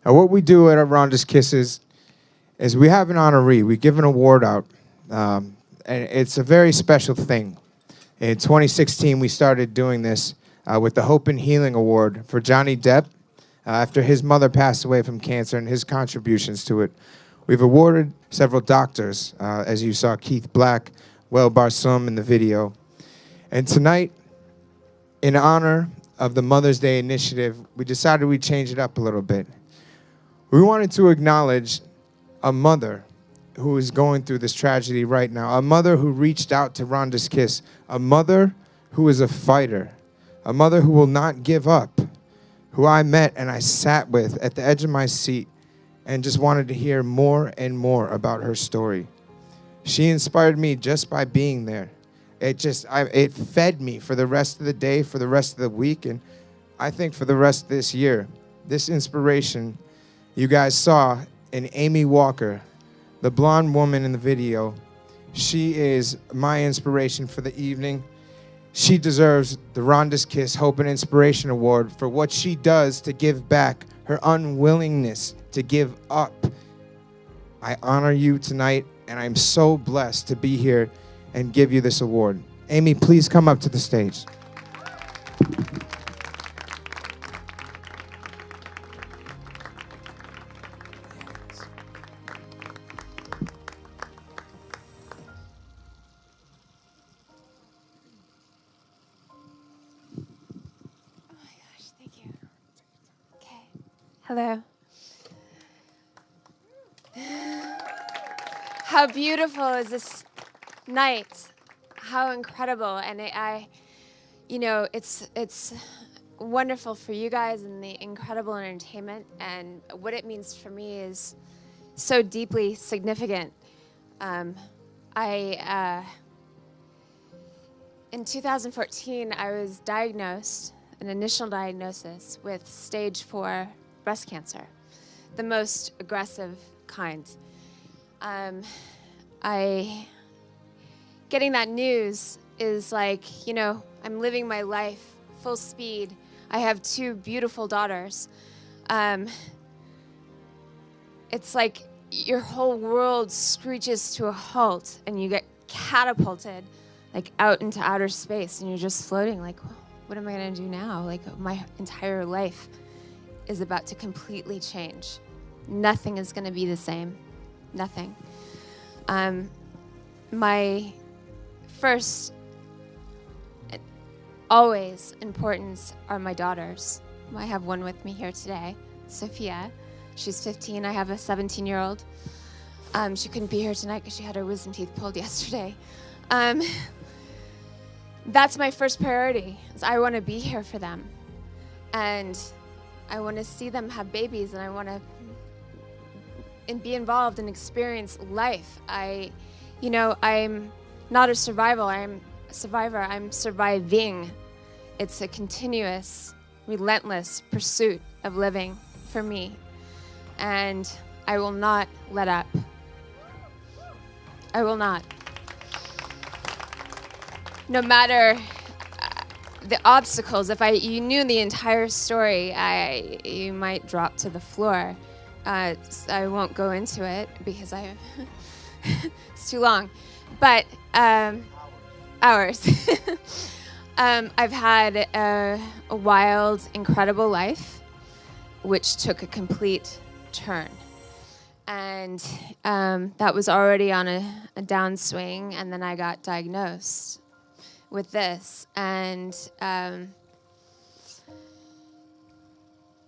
Now, what we do at Rhonda's Kisses is we have an honoree. We give an award out, and it's a very special thing. In 2016, we started doing this with the Hope and Healing Award for Johnny Depp after his mother passed away from cancer and his contributions to it. We've awarded several doctors, as you saw Keith Black, Well Barsum in the video. And tonight, in honor of the Mother's Day initiative, we decided we'd change it up a little bit. We wanted to acknowledge a mother who is going through this tragedy right now, a mother who reached out to Rhonda's Kiss, a mother who is a fighter, a mother who will not give up, who I met and I sat with at the edge of my seat and just wanted to hear more and more about her story. She inspired me just by being there. It fed me for the rest of the day, for the rest of the week, and I think for the rest of this year. This inspiration you guys saw in Amy Walker, the blonde woman in the video. She is my inspiration for the evening. She deserves the Rhonda's Kiss Hope and Inspiration Award for what she does to give back, her unwillingness to give up. I honor you tonight, and I'm so blessed to be here and give you this award. Amy, please come up to the stage. Hello. How beautiful is this night? How incredible. And it's wonderful for you guys and the incredible entertainment. And what it means for me is so deeply significant. In 2014, I was diagnosed, an initial diagnosis, with stage 4 breast cancer, the most aggressive kind. Getting that news is like, I'm living my life full speed. I have 2 beautiful daughters. It's like your whole world screeches to a halt and you get catapulted like out into outer space and you're just floating like, what am I gonna do now? Like my entire life is about to completely change. Nothing is gonna be the same, nothing. My first, always importance are my daughters. I have one with me here today, Sophia. She's 15, I have a 17-year-old. She couldn't be here tonight because she had her wisdom teeth pulled yesterday. That's my first priority, is I wanna be here for them. And I wanna see them have babies and I wanna be involved and experience life. I'm not a survival, I'm a survivor, I'm surviving. It's a continuous, relentless pursuit of living for me. And I will not let up. I will not. No matter the obstacles, if you knew the entire story, you might drop to the floor. I won't go into it because it's too long. But hours. I've had a wild, incredible life, which took a complete turn. And that was already on a downswing, and then I got diagnosed with this. And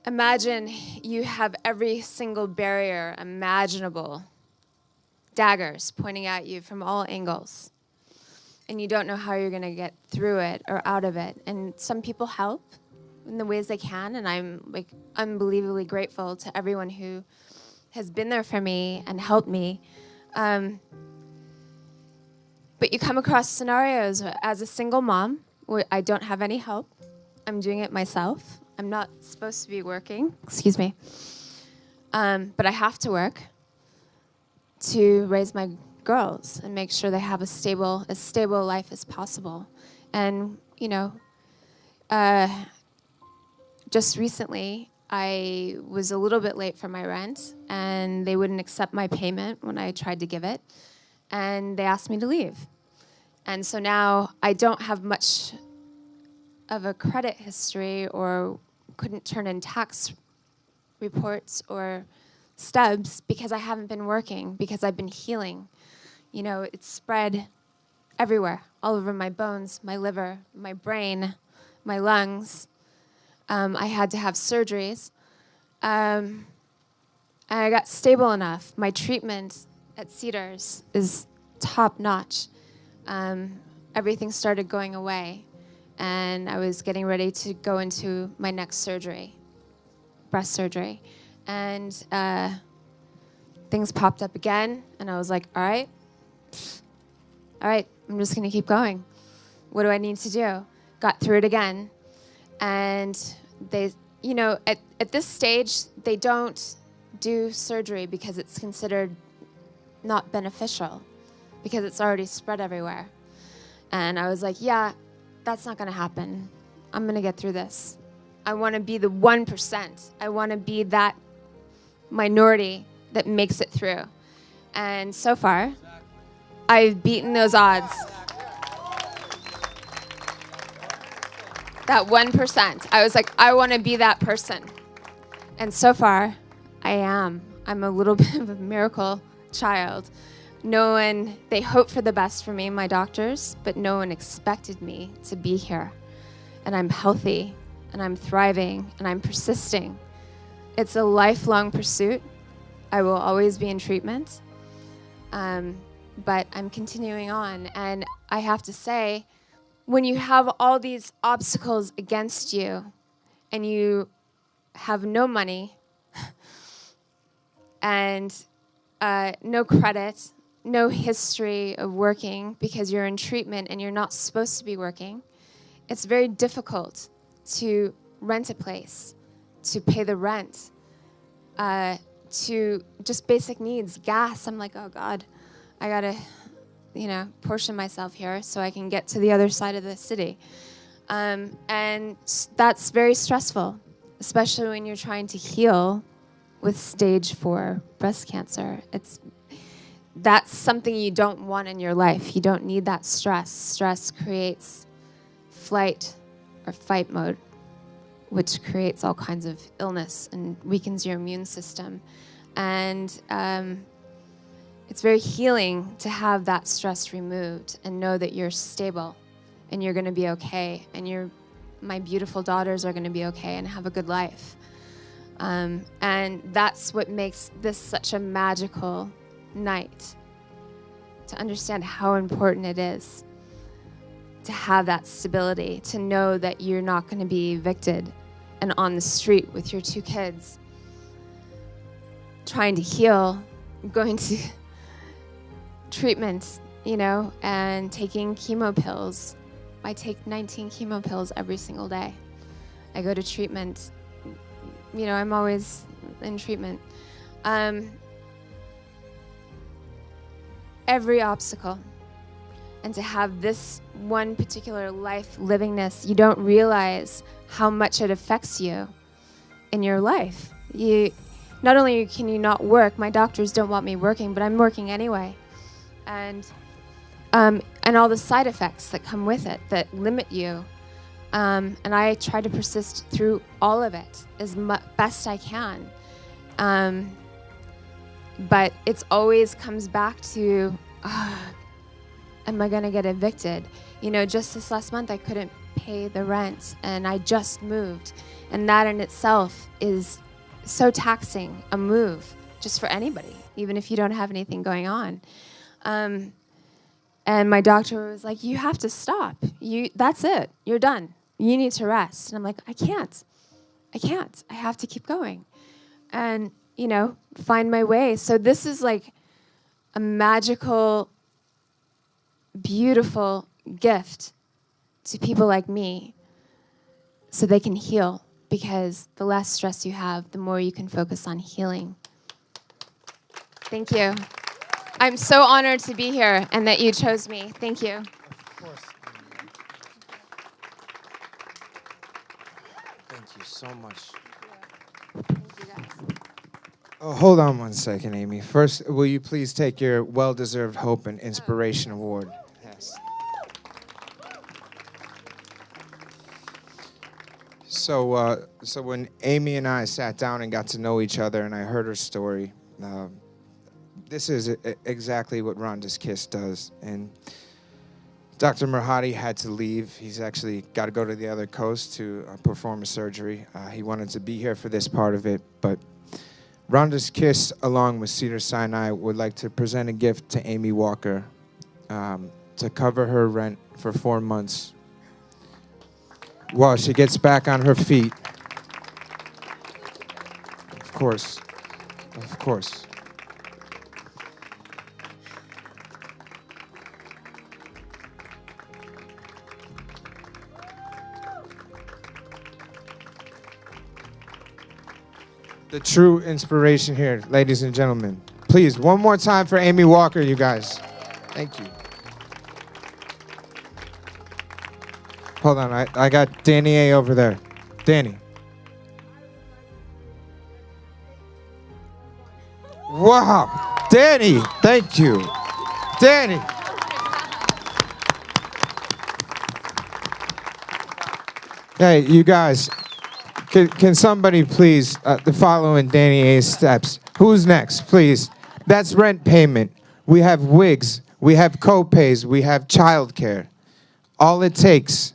imagine you have every single barrier imaginable, daggers pointing at you from all angles, and you don't know how you're gonna get through it or out of it. And some people help in the ways they can, and I'm like unbelievably grateful to everyone who has been there for me and helped me. But you come across scenarios as a single mom where I don't have any help. I'm doing it myself. I'm not supposed to be working, excuse me. But I have to work to raise my girls and make sure they have as stable life as possible. And, just recently, I was a little bit late for my rent, and they wouldn't accept my payment when I tried to give it, and they asked me to leave. And so now I don't have much of a credit history, or couldn't turn in tax reports or stubs because I haven't been working, because I've been healing. You know, it's spread everywhere, all over my bones, my liver, my brain, my lungs. I had to have surgeries. And I got stable enough. My treatment at Cedars is top notch. Everything started going away, and I was getting ready to go into my next surgery, breast surgery. And things popped up again, and I was like, all right, I'm just gonna keep going. What do I need to do? Got through it again. And they, you know, at this stage, they don't do surgery because it's considered not beneficial, because it's already spread everywhere. And I was like, yeah, that's not gonna happen. I'm gonna get through this. I wanna be the 1%. I wanna be that minority that makes it through. And so far, I've beaten those odds. That 1%. I was like, I want to be that person. And so far, I am. I'm a little bit of a miracle child. They hope for the best for me, my doctors, but no one expected me to be here. And I'm healthy, and I'm thriving, and I'm persisting. It's a lifelong pursuit. I will always be in treatment. But I'm continuing on. And I have to say, when you have all these obstacles against you and you have no money and no credit, no history of working because you're in treatment and you're not supposed to be working, it's very difficult to rent a place, to pay the rent, to just basic needs, gas. I'm like, oh God, I gotta, portion myself here so I can get to the other side of the city. And that's very stressful, especially when you're trying to heal with stage 4 breast cancer. That's something you don't want in your life. You don't need that stress. Stress creates flight or fight mode, which creates all kinds of illness and weakens your immune system. And it's very healing to have that stress removed and know that you're stable and you're going to be okay, and my beautiful daughters are going to be okay and have a good life. And that's what makes this such a magical night, to understand how important it is to have that stability, to know that you're not going to be evicted and on the street with your 2 kids, trying to heal, going to treatment, and taking chemo pills. I take 19 chemo pills every single day. I go to treatment. I'm always in treatment. Every obstacle. And to have this one particular life livingness, you don't realize how much it affects you in your life. Not only can you not work, my doctors don't want me working, but I'm working anyway. And all the side effects that come with it that limit you. And I try to persist through all of it as best I can. But it always comes back to, am I going to get evicted? Just this last month, I couldn't pay the rent, and I just moved. And that in itself is so taxing, a move, just for anybody, even if you don't have anything going on. And my doctor was like, you have to stop. That's it. You're done. You need to rest. And I'm like, I can't. I have to keep going. And, find my way. So this is like a magical, beautiful gift to people like me so they can heal, because the less stress you have, the more you can focus on healing. Thank you. I'm so honored to be here and that you chose me. Thank you. Of course. Thank you so much. Oh, hold on one second, Amy. First, will you please take your well-deserved Hope and Inspiration Award? Yes. So when Amy and I sat down and got to know each other, and I heard her story, this is exactly what Rhonda's Kiss does. And Dr. Merhati had to leave. He's actually got to go to the other coast to perform a surgery. He wanted to be here for this part of it, but Rhonda's Kiss, along with Cedar Sinai, would like to present a gift to Amy Walker to cover her rent for 4 months while she gets back on her feet. Of course. Of course. The true inspiration here, ladies and gentlemen. Please, one more time for Amy Walker, you guys. Thank you. Hold on, I got Danny A over there. Danny. Wow, Danny, thank you. Danny. Hey, you guys. Can somebody please follow in Danny A's steps? Who's next, please? That's rent payment. We have wigs. We have co-pays. We have childcare. All it takes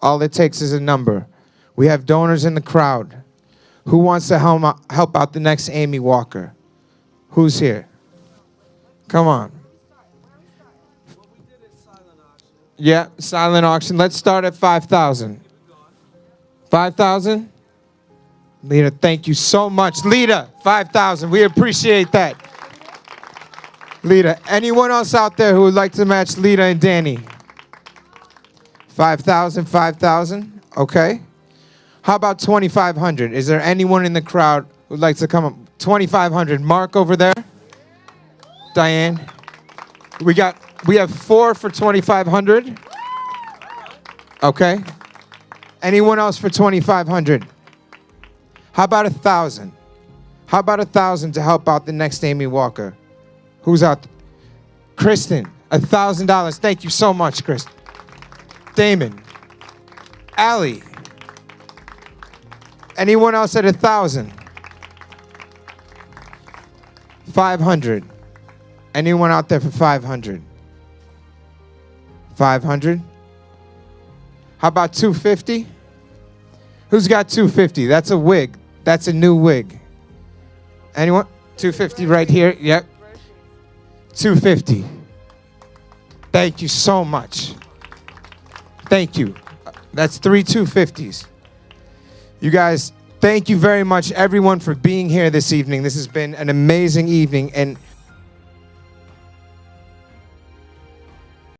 is a number. We have donors in the crowd. Who wants to help out the next Amy Walker? Who's here? Come on. Yeah, silent auction. Let's start at 5,000. 5,000? Lita, thank you so much. Lita, 5,000. We appreciate that. Lita, anyone else out there who would like to match Lita and Danny? 5,000, 5,000. Okay. How about 2,500? Is there anyone in the crowd who'd like to come up? 2,500. Mark over there. Diane. We have 4 for 2,500. Okay. Anyone else for 2,500? How about 1,000? How about 1,000 to help out the next Amy Walker? Who's out? Kristen, $1,000. Thank you so much, Kristen. Damon. Allie. Anyone else at 1,000? 500. Anyone out there for 500? 500. How about 250? Who's got 250? That's a wig. That's a new wig. Anyone? 250 right here. Yep. 250. Thank you so much. Thank you. That's 3 250s. You guys, thank you very much, everyone, for being here this evening. This has been an amazing evening. And